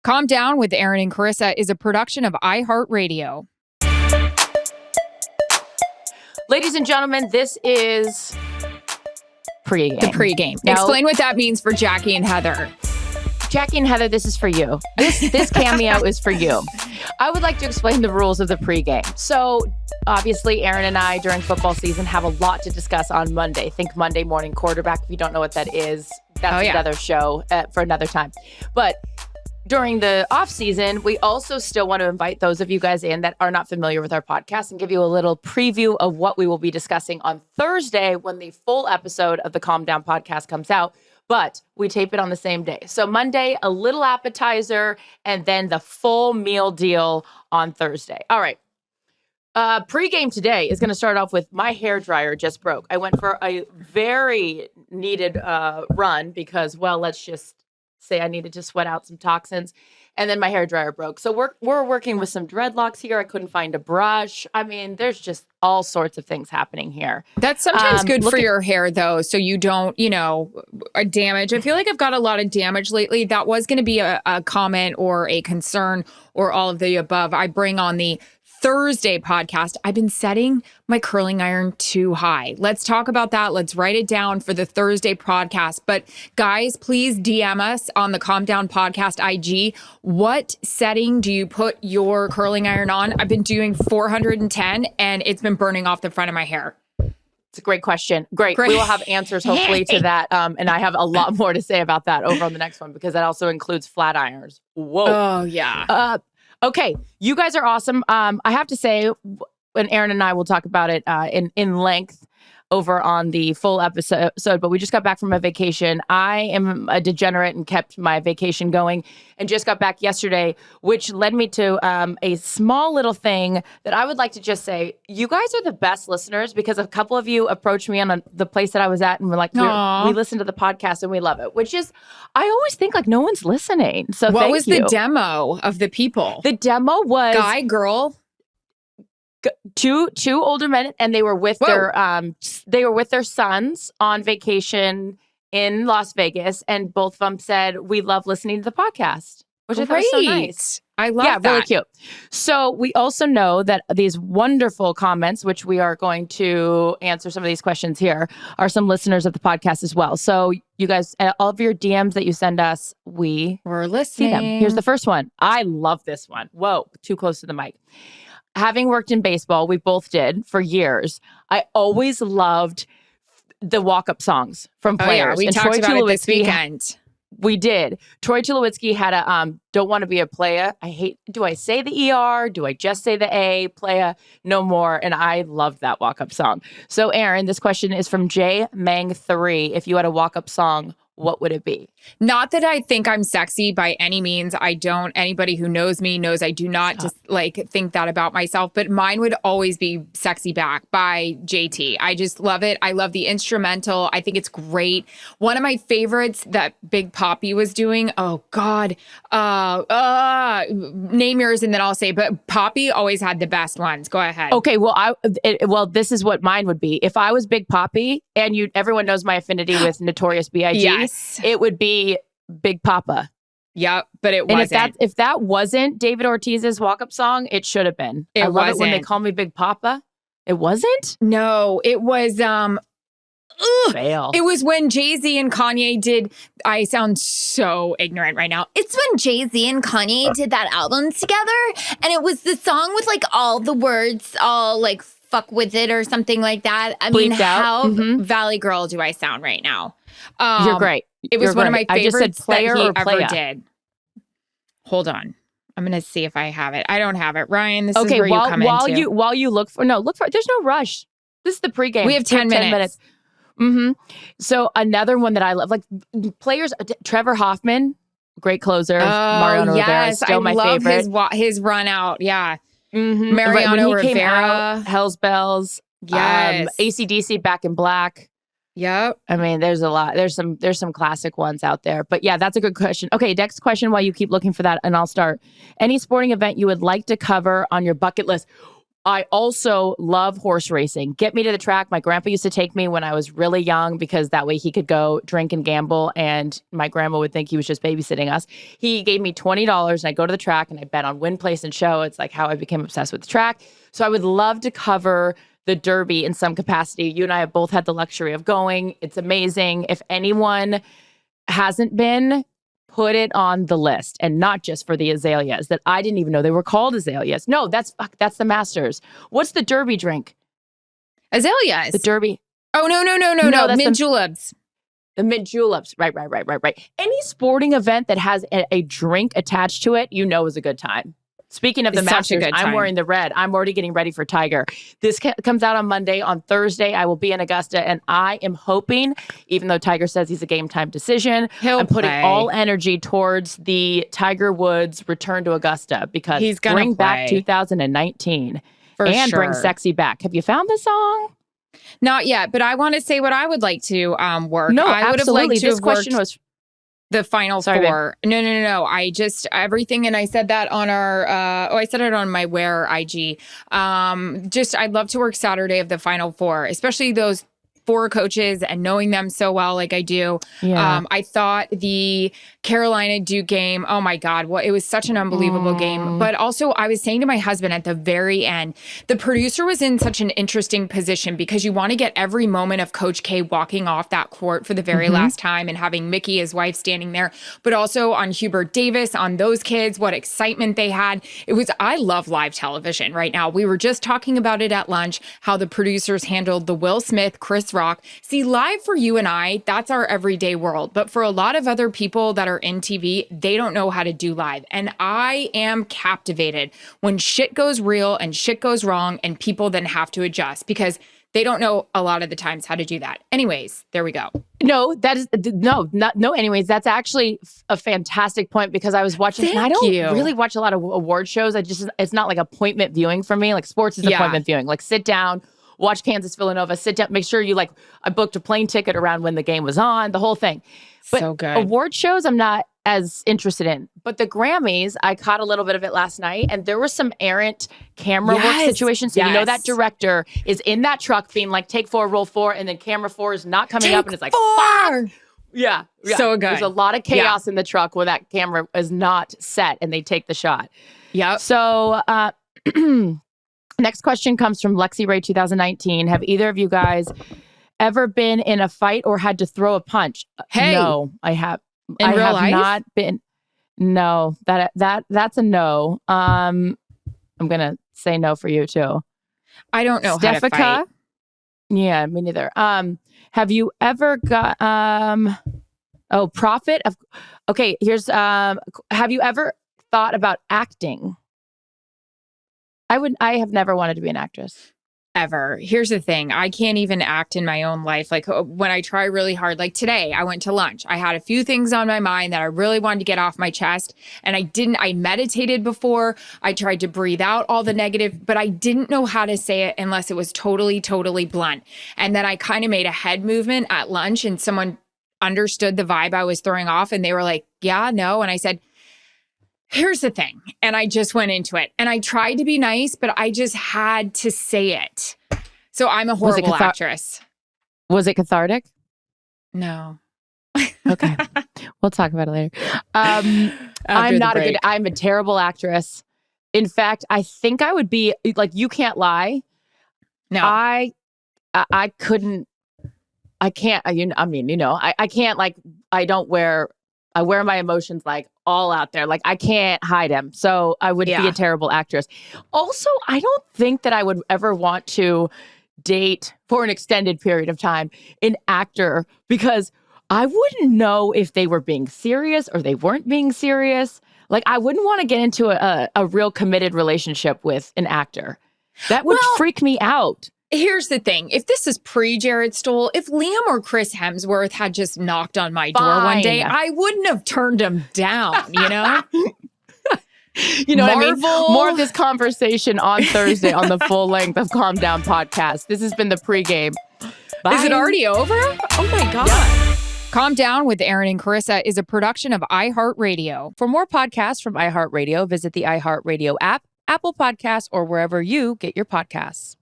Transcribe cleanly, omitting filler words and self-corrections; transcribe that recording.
Calm Down with Erin and Charissa is a production of iHeartRadio. Ladies and gentlemen, this is Pregame. The pregame. Now, explain what that means for Jackie and Heather. Jackie and Heather, this is for you. This cameo is for you. I would like to explain the rules of the pregame. So, obviously, Erin and I, during football season, have a lot to discuss on Monday. Think Monday Morning Quarterback. If you don't know what that is, that's another show for another time. But during the off season, we also still want to invite those of you guys in that are not familiar with our podcast and give you a little preview of what we will be discussing on Thursday when the full episode of the Calm Down podcast comes out. But we tape it on the same day. So Monday, a little appetizer, and then the full meal deal on Thursday. All right. Pregame today is going to start off with my hair dryer just broke. I went for a very needed run because, well, let's just say I needed to sweat out some toxins, and then my hair dryer broke. So we're working with some dreadlocks here. I couldn't find a brush. I mean, there's just all sorts of things happening here. That's sometimes good for your hair, though, so you don't, damage. I feel like I've got a lot of damage lately. That was going to be a comment or a concern or all of the above. I bring on the Thursday podcast. I've been setting my curling iron too high. Let's talk about that. Let's write it down for the Thursday podcast. But guys, please DM us on the Calm Down Podcast IG. What setting do you put your curling iron on? I've been doing 410 and it's been burning off the front of my hair. It's a great question. Great. We will have answers hopefully to that. And I have a lot more to say about that over on the next one because that also includes flat irons. Whoa. Oh, yeah. Okay, you guys are awesome. I have to say, when Erin and I will talk about it in length over on the full episode, but we just got back from a vacation. I am a degenerate and kept my vacation going and just got back yesterday, which led me to a small little thing that I would like to just say. You guys are the best listeners because a couple of you approached me on the place that I was at and were like, we listen to the podcast and we love it, which is, I always think like no one's listening. So what was the demo of the people? The demo was guy, girl. Two older men, and they were with their sons on vacation in Las Vegas, and both of them said, "We love listening to the podcast," which I thought was so nice. I love that. Really cute. So we also know that these wonderful comments, which we are going to answer some of these questions here, are some listeners of the podcast as well. So you guys, all of your DMs that you send us, we're listening. See them. Here's the first one. I love this one. Whoa, too close to the mic. Having worked in baseball, we both did for years. I always loved the walk-up songs from players. We talked about it this weekend. We did. Troy Tulowitzki had a "Don't Want to Be a Playa." Do I say the ER? Do I just say the A? Playa, no more. And I loved that walk-up song. So, Erin, this question is from J Mang 3. If you had a walk-up song, what would it be? Not that I think I'm sexy by any means. I don't. Anybody who knows me knows I do not just think that about myself. But mine would always be "Sexy Back" by JT. I just love it. I love the instrumental. I think it's great. One of my favorites that Big Papi was doing. Oh God, name yours and then I'll say. But Papi always had the best ones. Go ahead. Okay. Well, this is what mine would be. If I was Big Papi, and everyone knows my affinity with Notorious B.I.G. Yes. It would be Big Papa. Yep, but it wasn't. And if that wasn't David Ortiz's walk-up song, it should have been. I love it when they call me Big Papa. It wasn't? No, it was fail. It was when Jay-Z and Kanye did. I sound so ignorant right now. It's when Jay-Z and Kanye did that album together, and it was the song with like all the words, all like "fuck with it" or something like that. I mean, how Valley Girl do I sound right now? You're great. It was one of my favorites I just said player that he or playa. ever did. Hold on. I'm going to see if I have it. I don't have it. Ryan, this is where you come into. While you look for there's no rush. This is the pregame. We have 10 minutes. Mm-hmm. So another one that I love, like players, Trevor Hoffman, great closer. Mariano Rivera, still my favorite. His run out. Yeah. Mm-hmm. Mariano when he Rivera. Came out, Hell's Bells. Yes. AC/DC, Back in Black. Yep. I mean, there's a lot. There's some classic ones out there. But yeah, that's a good question. Okay, next question while you keep looking for that, and I'll start. Any sporting event you would like to cover on your bucket list? I also love horse racing. Get me to the track. My grandpa used to take me when I was really young because that way he could go drink and gamble and my grandma would think he was just babysitting us. He gave me $20 and I go to the track and I bet on win, place, and show. It's like how I became obsessed with the track. So I would love to cover the Derby in some capacity. You and I have both had the luxury of going. It's amazing. If anyone hasn't been, put it on the list, and not just for the azaleas that I didn't even know they were called azaleas. No, that's the Masters. What's the Derby drink? Azaleas. The Derby. Oh, no. That's Mint juleps. The mint juleps. Right. Any sporting event that has a drink attached to it, is a good time. Speaking of the Masters, I'm wearing the red. I'm already getting ready for Tiger. This comes out on Monday. On Thursday, I will be in Augusta, and I am hoping, even though Tiger says he's a game time decision, I'm putting all energy towards the Tiger Woods return to Augusta because he's gonna bring back 2019 and bring sexy back. Have you found the song? Not yet, but I want to say what I would like to work. No, I would have liked to this question was the final four. No. I just everything, and I said that on our. I said it on my Wear IG. I'd love to work Saturday of the final four, especially those 4 coaches and knowing them so well, like I do. Yeah. I thought the Carolina Duke game. Oh my God, it was such an unbelievable game. But also, I was saying to my husband at the very end, the producer was in such an interesting position because you want to get every moment of Coach K walking off that court for the very last time and having Mickey, his wife, standing there, but also on Hubert Davis, on those kids, what excitement they had. I love live television right now. We were just talking about it at lunch, how the producers handled the Will Smith, Chris Rock. See, live for you and I, that's our everyday world. But for a lot of other people that are in TV, they don't know how to do live. And I am captivated when shit goes real and shit goes wrong and people then have to adjust because they don't know a lot of the times how to do that. Anyways, there we go. No, anyways, that's actually a fantastic point because I was watching, and I don't really watch a lot of award shows. It's not like appointment viewing for me. Like sports is appointment viewing. Like sit down, watch Kansas Villanova, sit down, make sure I booked a plane ticket around when the game was on, the whole thing. But so good. Award shows, I'm not as interested in. But the Grammys, I caught a little bit of it last night, and there was some errant camera work situations. So that director is in that truck being like, take 4, roll 4, and then camera 4 is not coming up, and it's like, 4! Yeah. So good. There's a lot of chaos in the truck when that camera is not set, and they take the shot. Yeah. So, next question comes from Lexi Ray 2019. Have either of you guys ever been in a fight or had to throw a punch? Hey. No, I have. In real life? Not been. No, that's a no. I'm gonna say no for you too. I don't know how to fight. Yeah, me neither. Have you ever got profit of? Okay, here's have you ever thought about acting? I have never wanted to be an actress. Ever. Here's the thing. I can't even act in my own life. Like when I try really hard, like today, I went to lunch. I had a few things on my mind that I really wanted to get off my chest. And I meditated before. I tried to breathe out all the negative, but I didn't know how to say it unless it was totally, totally blunt. And then I kind of made a head movement at lunch and someone understood the vibe I was throwing off. And they were like, yeah, no. And I said, here's the thing. And I just went into it. And I tried to be nice, but I just had to say it. So I'm a horrible actress. Was it cathartic? No. Okay. We'll talk about it later. I'm a terrible actress. In fact, I think I would be like, you can't lie. No. I couldn't, I can't, I can't I wear my emotions like all out there. Like I can't hide them. So I would be a terrible actress. Also, I don't think that I would ever want to date for an extended period of time an actor because I wouldn't know if they were being serious or they weren't being serious. Like I wouldn't want to get into a real committed relationship with an actor. That would freak me out. Here's the thing. If this is pre-Jared Stoll, if Liam or Chris Hemsworth had just knocked on my door one day, I wouldn't have turned him down, you know? You know what I mean? More of this conversation on Thursday on the full length of Calm Down podcast. This has been the pregame. Bye. Is it already over? Oh my God. Yeah. Calm Down with Erin and Charissa is a production of iHeartRadio. For more podcasts from iHeartRadio, visit the iHeartRadio app, Apple Podcasts, or wherever you get your podcasts.